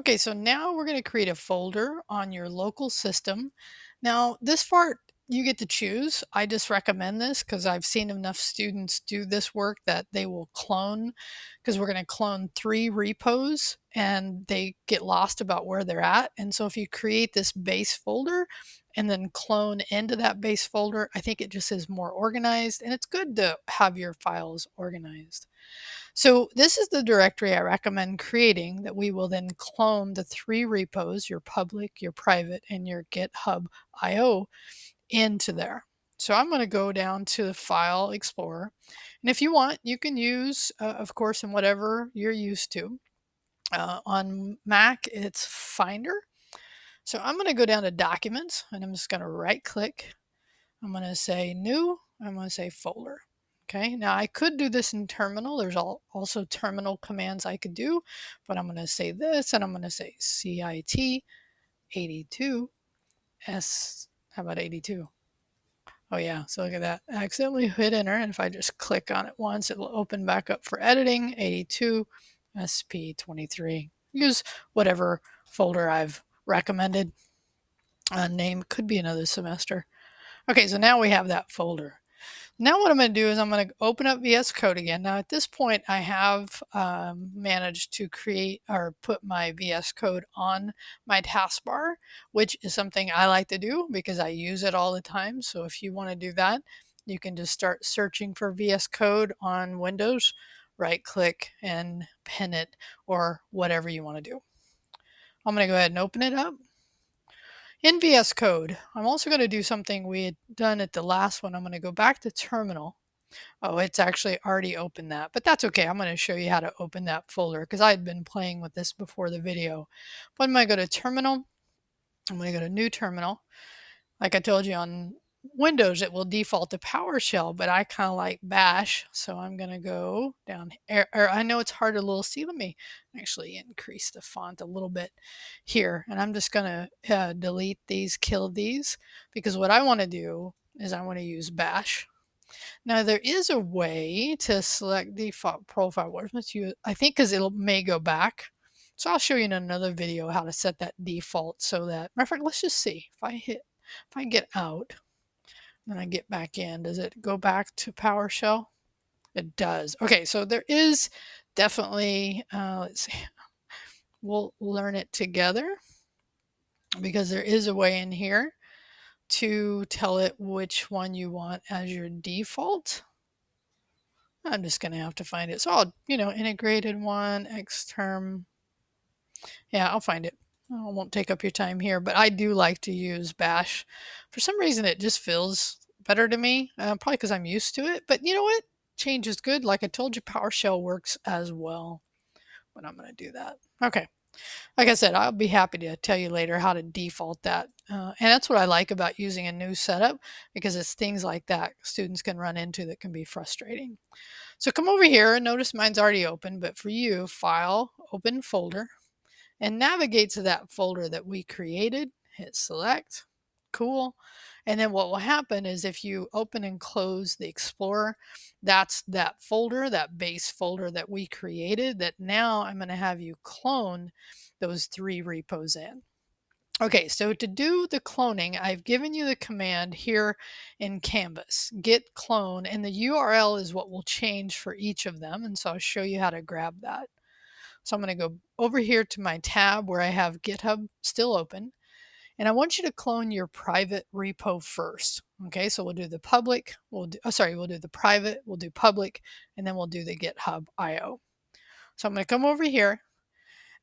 Okay, so now we're going to create a folder on your local system. Now, this part you get to choose. I just recommend this because I've seen enough students do this work that they will clone, because we're going to clone 3 repos and they get lost about where they're at. And so if you create this base folder and then clone into that base folder, I think it just is more organized, and it's good to have your files organized. So this is the directory I recommend creating that we will then clone the 3 repos, your public, your private, and your GitHub IO into there. So I'm going to go down to the File Explorer. And if you want, you can use, of course, in whatever you're used to. On Mac, it's Finder. So I'm going to go down to Documents, and I'm just going to right click. I'm going to say New. I'm going to say Folder. Okay, now I could do this in terminal. There's also terminal commands I could do, but I'm going to say this, and I'm going to say CIT82S. How about 82? Oh yeah, so look at that. I accidentally hit enter, and if I just click on it once, it will open back up for editing. 82SP23. Use whatever folder I've recommended. Name could be another semester. Okay, so now we have that folder. Now what I'm going to do is I'm going to open up VS Code again. Now at this point I have managed to create or put my VS Code on my taskbar, which is something I like to do because I use it all the time. So if you want to do that, you can just start searching for VS Code on Windows, right click and pin it, or whatever you want to do. I'm going to go ahead and open it up. In VS Code, I'm also going to do something we had done at the last one. I'm going to go back to terminal. Oh, it's actually already opened that, but that's okay. I'm going to show you how to open that folder because I had been playing with this before the video. But I'm going to go to terminal. I'm going to go to new terminal. Like I told you, on Windows, it will default to PowerShell, but I kind of like Bash. So I'm going to go down here. I know it's hard to little see. Let me actually increase the font a little bit here. And I'm just going to delete these, kill these, because what I want to do is I want to use Bash. Now there is a way to select default profile. What must you? I think because it may go back. So I'll show you in another video how to set that default so that, matter of fact, let's just see. If I get out, and I get back in, does it go back to PowerShell? It does. Okay, so there is definitely, let's see, we'll learn it together because there is a way in here to tell it which one you want as your default. I'm just going to have to find it. So I'll, integrated one, Xterm. Yeah, I'll find it. I won't take up your time here, but I do like to use Bash. For some reason, it just feels better to me, probably because I'm used to it. But you know what? Change is good. Like I told you, PowerShell works as well. But I'm going to do that. Okay. Like I said, I'll be happy to tell you later how to default that. And that's what I like about using a new setup, because it's things like that students can run into that can be frustrating. So come over here and notice mine's already open, but for you, File, Open Folder, and navigate to that folder that we created. Hit select. Cool. And then what will happen is if you open and close the Explorer, that's that folder, that base folder that we created, that now I'm going to have you clone those 3 repos in. Okay, so to do the cloning, I've given you the command here in Canvas, git clone, and the URL is what will change for each of them. And so I'll show you how to grab that. So I'm going to go over here to my tab where I have GitHub still open. And I want you to clone your private repo first. Okay, so we'll do the public, we'll do the private, we'll do public, and then we'll do the GitHub IO. So I'm going to come over here.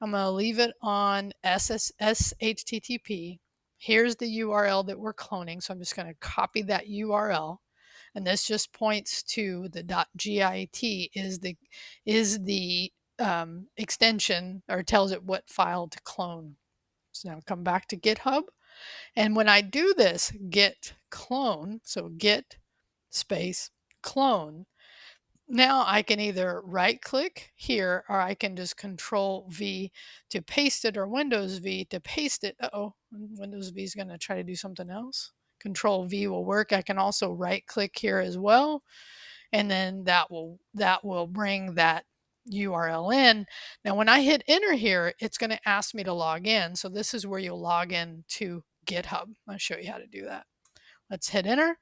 I'm going to leave it on HTTP. Here's the URL that we're cloning. So I'm just going to copy that URL. And this just points to the .git is the extension, or tells it what file to clone. So now come back to GitHub. And when I do this, git clone, so git space clone, now I can either right click here, or I can just Control V to paste it, or Windows V to paste it. Windows V is going to try to do something else. Control V will work. I can also right click here as well. And then that will bring that URL in. Now, when I hit enter here, it's going to ask me to log in. So this is where you'll log in to GitHub. I'll show you how to do that. Let's hit enter.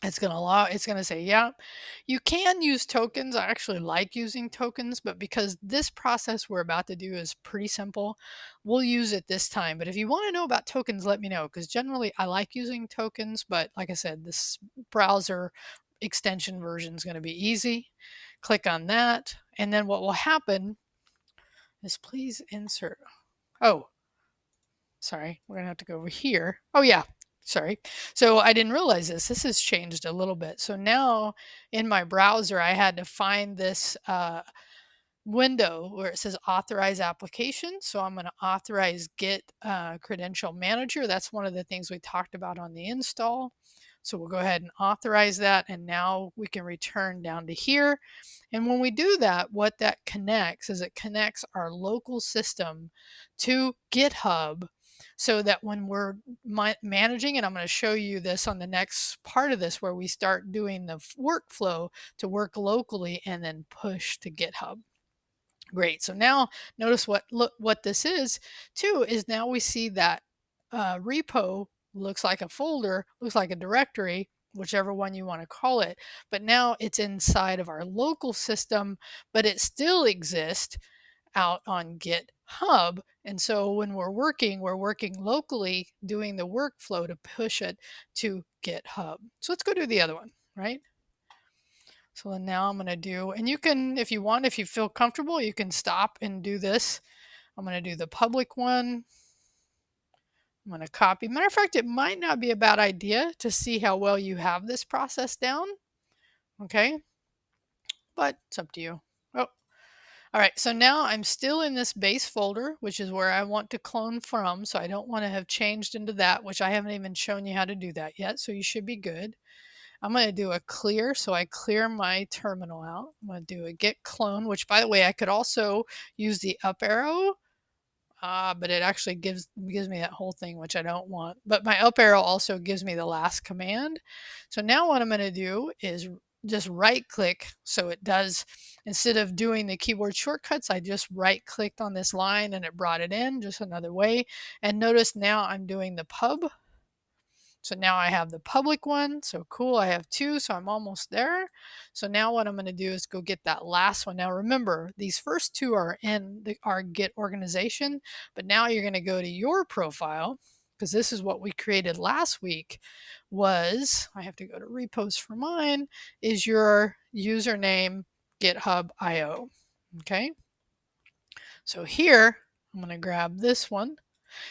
It's going to say, yeah, you can use tokens. I actually like using tokens, but because this process we're about to do is pretty simple, we'll use it this time. But if you want to know about tokens, let me know, because generally I like using tokens, but like I said, this browser extension version is going to be easy. Click on that. And then what will happen is please insert. Oh, sorry, we're gonna have to go over here. Oh yeah, sorry. So I didn't realize this. This has changed a little bit. So now in my browser, I had to find this window where it says authorize application. So I'm going to authorize Git credential manager. That's one of the things we talked about on the install. So we'll go ahead and authorize that. And now we can return down to here. And when we do that, what that connects is it connects our local system to GitHub, so that when we're managing, and I'm going to show you this on the next part of this, where we start doing the workflow to work locally and then push to GitHub. Great. So now notice what this is too, is now we see that repo looks like a folder, looks like a directory, whichever one you want to call it. But now it's inside of our local system, but it still exists out on GitHub. And so when we're working locally, doing the workflow to push it to GitHub. So let's go do the other one, right? So then now I'm going to do, and you can, if you want, if you feel comfortable, you can stop and do this. I'm going to do the public one. I'm going to copy. Matter of fact, it might not be a bad idea to see how well you have this process down. Okay. But it's up to you. Oh, all right. So now I'm still in this base folder, which is where I want to clone from. So I don't want to have changed into that, which I haven't even shown you how to do that yet. So you should be good. I'm going to do a clear, so I clear my terminal out. I'm going to do a git clone, which, by the way, I could also use the up arrow, but it actually gives me that whole thing, which I don't want. But my up arrow also gives me the last command. So now what I'm going to do is just right click, so it does, instead of doing the keyboard shortcuts, I just right clicked on this line and it brought it in just another way. And notice now I'm doing the pub. So now I have the public one. So cool, I have two, so I'm almost there. So now what I'm going to do is go get that last one. Now remember, these first two are in our Git organization, but now you're going to go to your profile, because this is what we created last week. Was, I have to go to repos for mine, is your username GitHub.io. Okay. So here, I'm going to grab this one.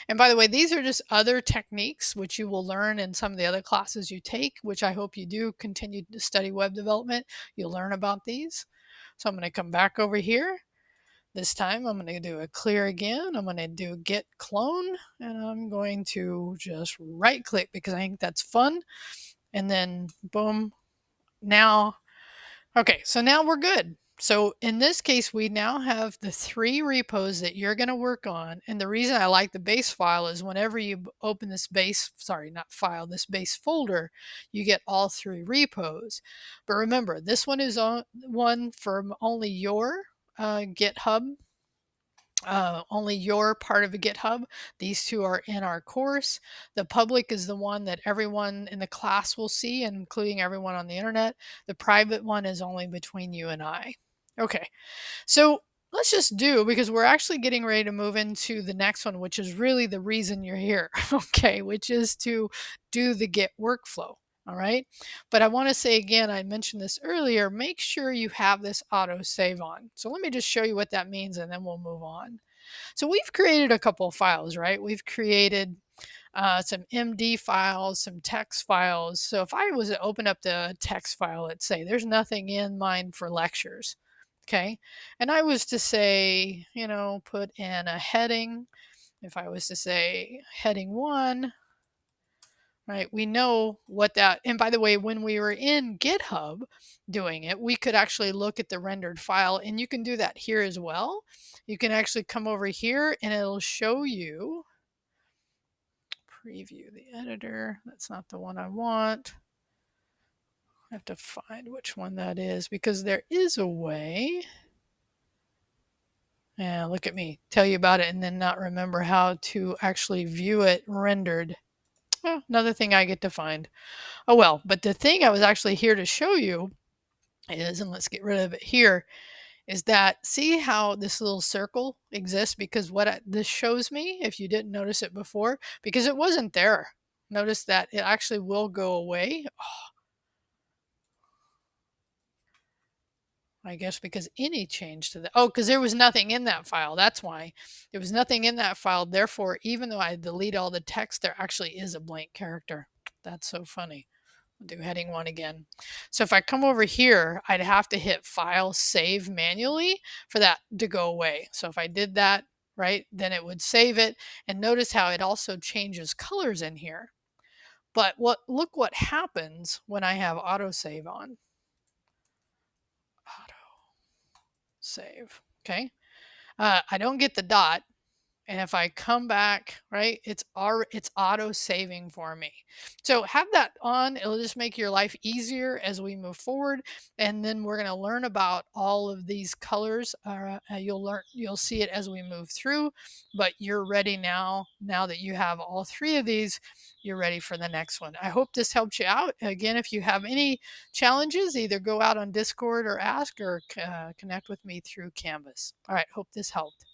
And by the way, these are just other techniques which you will learn in some of the other classes you take, which I hope you do continue to study web development. You'll learn about these. So I'm going to come back over here. This time I'm going to do a clear again. I'm going to do git clone, and I'm going to just right click because I think that's fun. And then boom. Now, okay, so now we're good. So in this case, we now have the 3 repos that you're going to work on. And the reason I like the base file is whenever you open this base, sorry, not file, this base folder, you get all 3 repos. But remember, this one is one from only your GitHub, only your part of a GitHub. These 2 are in our course. The public is the one that everyone in the class will see, including everyone on the internet. The private one is only between you and I. Okay, so let's just do, because we're actually getting ready to move into the next one, which is really the reason you're here, okay, which is to do the Git workflow. All right, but I want to say again, I mentioned this earlier, make sure you have this auto save on. So let me just show you what that means and then we'll move on. So we've created a couple of files, right? We've created some MD files, some text files. So if I was to open up the text file, let's say there's nothing in mine for lectures. Okay. And I was to say, you know, put in a heading. If I was to say heading 1, right, we know what that, and by the way, when we were in GitHub doing it, we could actually look at the rendered file, and you can do that here as well. You can actually come over here and it'll show you, preview the editor. That's not the one I want. I have to find which one that is, because there is a way. Yeah, look at me tell you about it and then not remember how to actually view it rendered. Well, another thing I get to find. Oh well, but the thing I was actually here to show you is, and let's get rid of it here, is that see how this little circle exists, because this shows me, if you didn't notice it before, because it wasn't there. Notice that it actually will go away. I guess because any change to the, oh, because there was nothing in that file. That's why. There was nothing in that file. Therefore, even though I delete all the text, there actually is a blank character. That's so funny. I'll do heading 1 again. So if I come over here, I'd have to hit File, Save manually for that to go away. So if I did that, right, then it would save it. And notice how it also changes colors in here. But look what happens when I have autosave on. Auto save. Okay. I don't get the dot. And if I come back, right, it's auto saving for me. So have that on. It'll just make your life easier as we move forward. And then we're going to learn about all of these colors. You'll see it as we move through, but you're ready now. Now that you have all 3 of these, you're ready for the next one. I hope this helps you out. Again, if you have any challenges, either go out on Discord or ask, or connect with me through Canvas. All right, hope this helped.